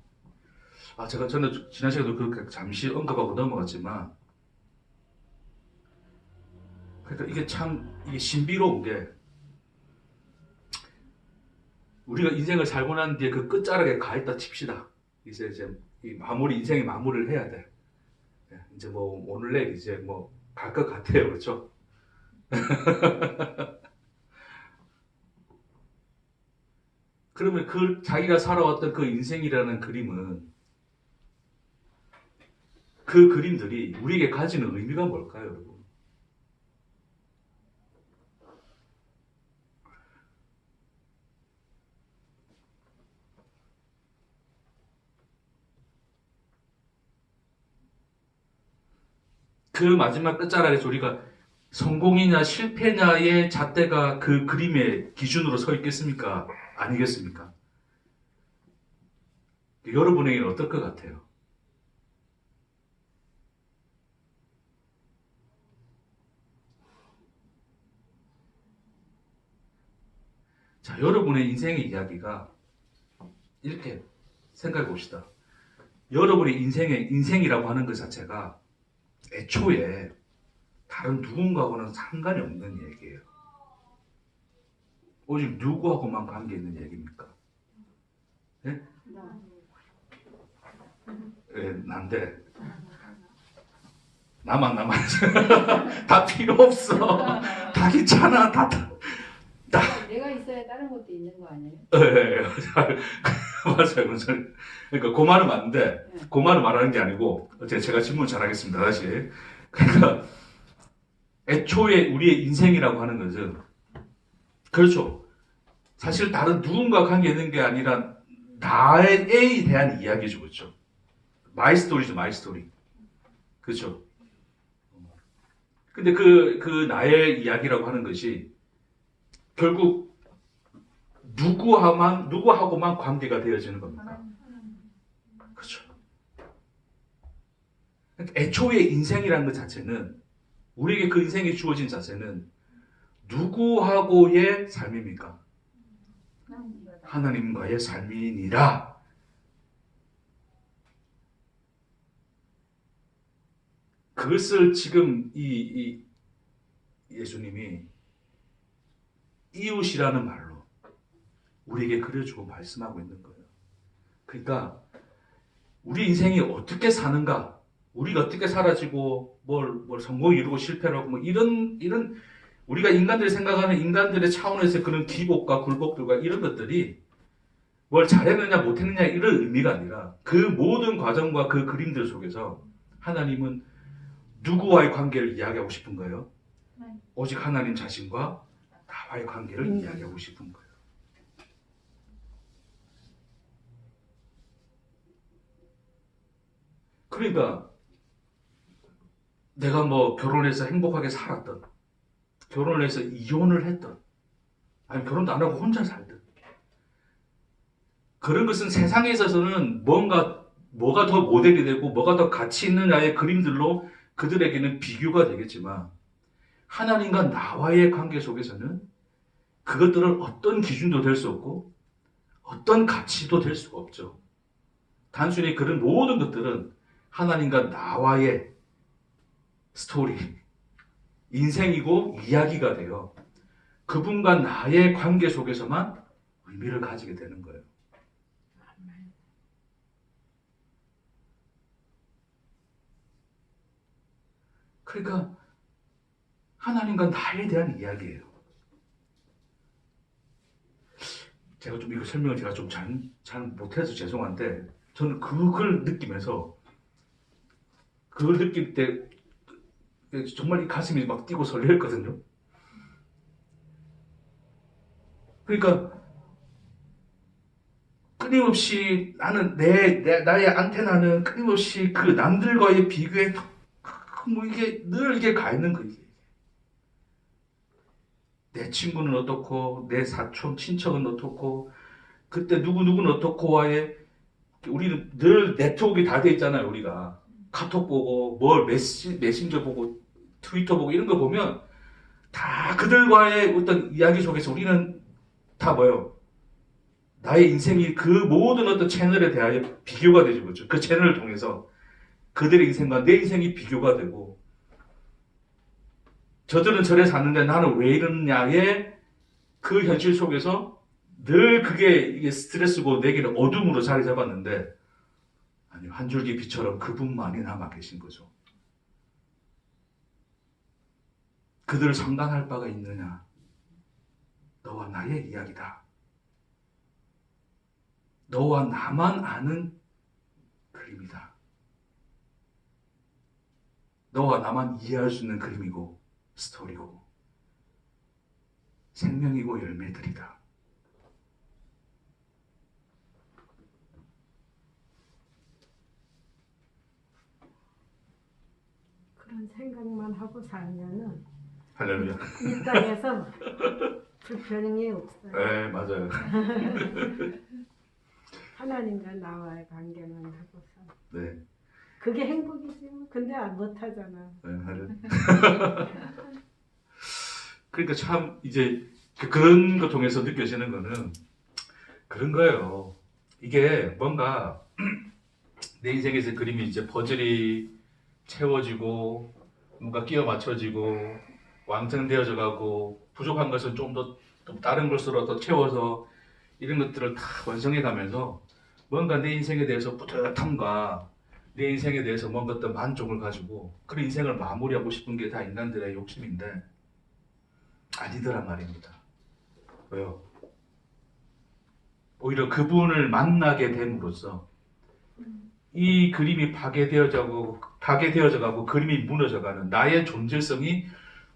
저는 지난 시간에도 그렇게 잠시 언급하고 넘어갔지만 그러니까 이게 신비로운 게 우리가 인생을 살고 난 뒤에 그 끝자락에 가 있다 칩시다. 이제 인생의 마무리를 해야 돼. 이제 뭐 오늘 내일 이제 뭐 갈 것 같아요, 그렇죠? 그러면 자기가 살아왔던 그 인생이라는 그림은 그 그림들이 우리에게 가지는 의미가 뭘까요, 여러분? 그 마지막 끝자락에서 우리가 성공이냐 실패냐의 잣대가 그 그림의 기준으로 서 있겠습니까? 아니겠습니까? 여러분에게는 어떨 것 같아요? 자, 여러분의 인생의 이야기가 이렇게 생각해 봅시다. 여러분의 인생이라고 하는 것 자체가 애초에 다른 누군가하고는 상관이 없는 얘기예요. 오직 누구하고만 관계 있는 얘기입니까? 예? 예, 난데 나만 다 필요 없어. 다 귀찮아. 내가 있어야 다른 것도 있는 거 아니에요? 예, 맞아요. 그러니까 그 말은 맞는데 그 말을 말하는 게 아니고 제가 질문 잘하겠습니다. 다시. 그러니까 애초에 우리의 인생이라고 하는 것은 그렇죠. 사실 다른 누군가 관계 있는 게 아니라 나에 대한 이야기죠. 그렇죠. 마이 스토리죠. 마이 스토리. 그렇죠. 근데 그 나의 이야기라고 하는 것이 결국 누구하고만 관계가 되어지는 겁니까? 그렇죠. 그러니까 애초에 인생이라는 것 자체는 우리에게 그 인생이 주어진 자체는 누구하고의 삶입니까? 하나님과의 삶이니라. 그것을 지금 이 예수님이 이웃이라는 말로 우리에게 그려주고 말씀하고 있는 거예요. 그러니까 우리 인생이 어떻게 사는가, 우리가 어떻게 사라지고 뭘 성공 이루고 실패를 하고 뭐 이런 우리가 인간들이 생각하는 인간들의 차원에서 그런 기복과 굴복들과 이런 것들이 뭘 잘했느냐 못했느냐 이런 의미가 아니라 그 모든 과정과 그 그림들 속에서 하나님은 누구와의 관계를 이야기하고 싶은 거예요? 오직 하나님 자신과 나와의 관계를 이야기하고 싶은 거예요. 그러니까 내가 뭐 결혼해서 행복하게 살았던, 결혼을 해서 이혼을 했던, 아니 결혼도 안 하고 혼자 살던, 그런 것은 세상에 있어서는 뭐가 더 모델이 되고 뭐가 더 가치 있느냐의 그림들로 그들에게는 비교가 되겠지만 하나님과 나와의 관계 속에서는 그것들은 어떤 기준도 될 수 없고 어떤 가치도 될 수가 없죠. 단순히 그런 모든 것들은 하나님과 나와의 스토리, 인생이고 이야기가 되어 그분과 나의 관계 속에서만 의미를 가지게 되는 거예요. 그러니까 하나님과 나에 대한 이야기예요. 제가 좀 이거 설명을 제가 좀 잘 못해서 죄송한데 저는 그걸 느끼면서 그걸 느낄 때 정말 이 가슴이 막 뛰고 설레었거든요. 그러니까 끊임없이 나는 나의 안테나는 끊임없이 그 남들과의 비교에 뭐 이게 늘 이게 가 있는 거예요. 내 친구는 어떻고 내 사촌 친척은 어떻고 그때 누구는 어떻고와의 우리는 늘 네트워크가 다 돼 있잖아요. 우리가 카톡 보고 뭘 메신저 보고 트위터 보고 이런 거 보면 다 그들과의 어떤 이야기 속에서 우리는 다 뭐예요? 나의 인생이 그 모든 어떤 채널에 대하여 비교가 되죠. 그렇죠? 그 채널을 통해서 그들의 인생과 내 인생이 비교가 되고 저들은 저래 사는데 나는 왜 이러냐의 그 현실 속에서 늘 이게 스트레스고 내게는 어둠으로 자리 잡았는데 아니 한 줄기 빛처럼 그분만이 남아 계신 거죠. 그들을 상관할 바가 있느냐? 너와 나의 이야기다. 너와 나만 아는 그림이다. 너와 나만 이해할 수 있는 그림이고 스토리고 생명이고 열매들이다. 그런 생각만 하고 살면은 할렐루야. 이 땅에서 불편이 없어요. 네, 맞아요. 하나님과 나와의 관계만 하고서. 네, 그게 행복이지 뭐. 근데 못하잖아. 네, 할렐루야. 그러니까 참 이제 그런 거 통해서 느껴지는 거는 그런 거예요. 이게 뭔가 내 인생에서 그림이 이제 퍼즐이 채워지고 뭔가 끼워 맞춰지고 완성되어져 가고 부족한 것은 좀 더 또 다른 것으로 또 채워서 이런 것들을 다 완성해 가면서 뭔가 내 인생에 대해서 뿌듯함과 내 인생에 대해서 뭔가 어떤 만족을 가지고 그런 인생을 마무리하고 싶은 게 다 인간들의 욕심인데 아니더란 말입니다. 왜요? 오히려 그분을 만나게 됨으로써 이 그림이 파괴되어져 가고 그림이 무너져가는 나의 존재성이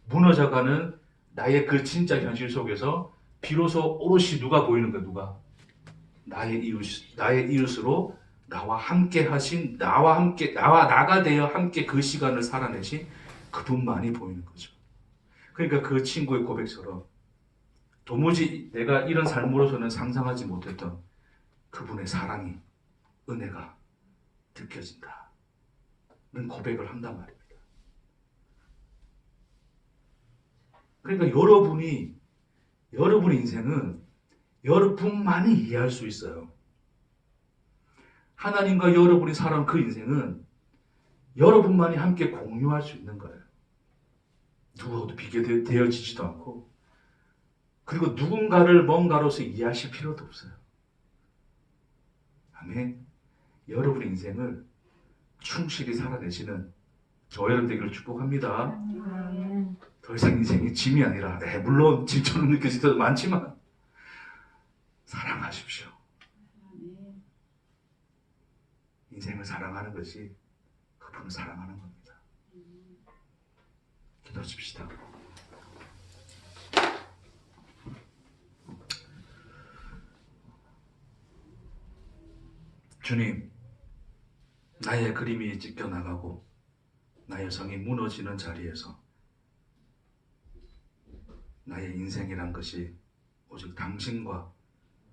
무너져가는 나의 그 진짜 현실 속에서 비로소 오롯이 누가 보이는 거야? 누가? 나의 이웃으로 나와 함께 하신 나가 되어 함께 그 시간을 살아내신 그분만이 보이는 거죠. 그러니까 그 친구의 고백처럼 도무지 내가 이런 삶으로서는 상상하지 못했던 그분의 사랑이 은혜가 느껴진다는 고백을 한단 말입니다. 그러니까 여러분의 인생은 여러분만이 이해할 수 있어요. 하나님과 여러분이 살아온 그 인생은 여러분만이 함께 공유할 수 있는 거예요. 누구하고도 비교되어지지도 않고 그리고 누군가를 뭔가로서 이해하실 필요도 없어요. 아멘. 여러분의 인생을 충실히 살아내시는 저 여러분 되기를 축복합니다. 더 이상 인생이 짐이 아니라 물론 짐처럼 느껴질 때도 많지만 사랑하십시오. 인생을 사랑하는 것이 그분을 사랑하는 겁니다. 기도하십시다. 주님, 나의 그림이 찢겨나가고 나의 성이 무너지는 자리에서 나의 인생이란 것이 오직 당신과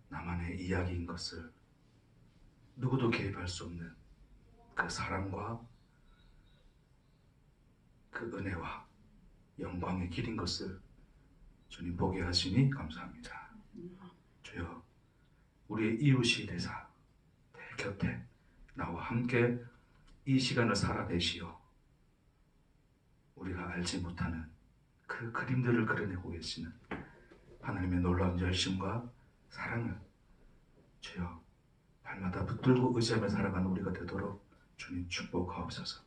나만의 이야기인 것을 누구도 개입할 수 없는 그 사랑과 그 은혜와 영광의 길인 것을 주님 보게 하시니 감사합니다. 주여, 우리의 이웃이 되사 내 곁에 나와 함께 이 시간을 살아내시어 우리가 알지 못하는 그 그림들을 그려내고 계시는 하나님의 놀라운 열심과 사랑을 주여 발마다 붙들고 의지하며 살아가는 우리가 되도록 주님 축복하옵소서.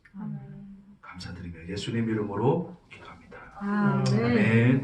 감사드리며 예수님 이름으로 기도합니다. 아멘. 아멘.